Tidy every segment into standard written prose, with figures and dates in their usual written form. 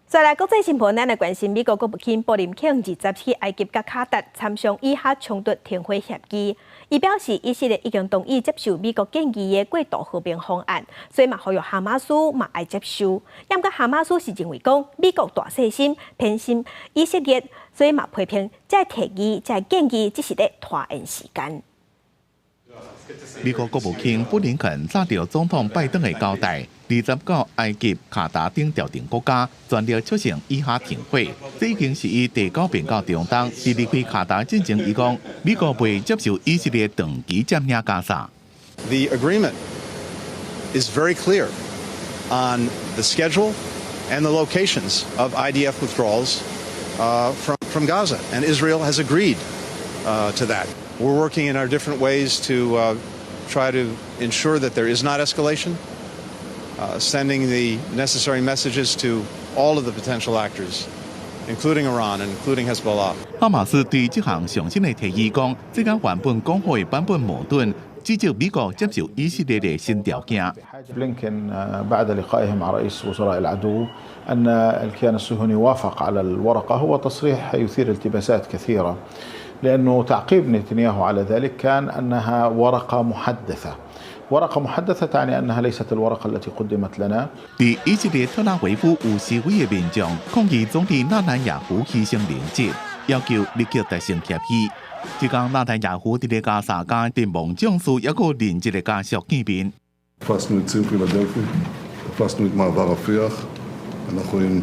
再来国际新闻，咱来关心美国国务卿布林肯20去埃及甲卡达参详以哈冲突停火协议。伊表示，以色列已经同意接受美国建议的过渡和平方案，所以嘛，呼吁哈马斯嘛爱接受。不过哈马斯是认为讲美国大细心偏心以色列，所以嘛批评这提议、这建议只是在拖延时间。 美国国务卿布林肯早着总统拜登的交代，20到埃及、卡达等调停国家全力促成以哈停火。这已经是伊第9遍到中东，伫离开卡达进前，伊讲美国未接受以色列长期占领加沙。The agreement is very clear on the schedule and the locations of IDF withdrawals from Gaza, and Israel has agreed to that. We're working in our different ways to try to ensure that there is not escalation, sending the necessary messages to all of the potential actors, including Iran and including Hezbollah. 哈马斯对这项上新的提议讲，这跟原本讲好的版本矛盾，指责美国接受以色列的新条件。بلينكن بعد لقائه مع رئيس وزراء العدو أن الكيان الصهيوني وافق على الورقة هو تصريح يثير التباسات كثيرة. لأنه تعقيب نتنياهو على ذلك كان أنها ورقة محدثة. ورقة محدثة تعني أنها ليست الورقة التي قدمت لنا. 伫以色列特拉维夫有示威的民众抗议总理纳坦雅胡牺牲灵节，要求立即达成协议。这讲纳坦雅胡伫咧加沙甲阵亡将士还有连一个家属见面。תפסנו את ציר פילדלפי, תפסנו את מעבר רפיח, אנחנו עם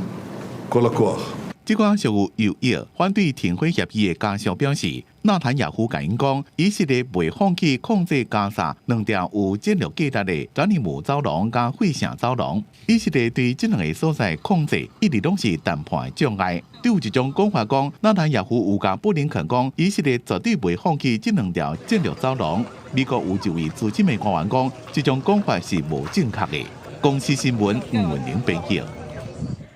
כל הכוח. 这款属有意反对停火协议的家属表示，纳坦雅胡甲因讲，以色列未放弃控制加沙两条有战略价值的达尼姆走廊甲费城走廊。以色列对这两个所在控制一直拢是谈判的障碍。对有一种讲法讲，纳坦雅胡有甲布林肯讲，以色列绝对未放弃这两条战略走廊。美国有一位资深的官员讲，这种讲法是无正确的。公司新闻吴文玲编译。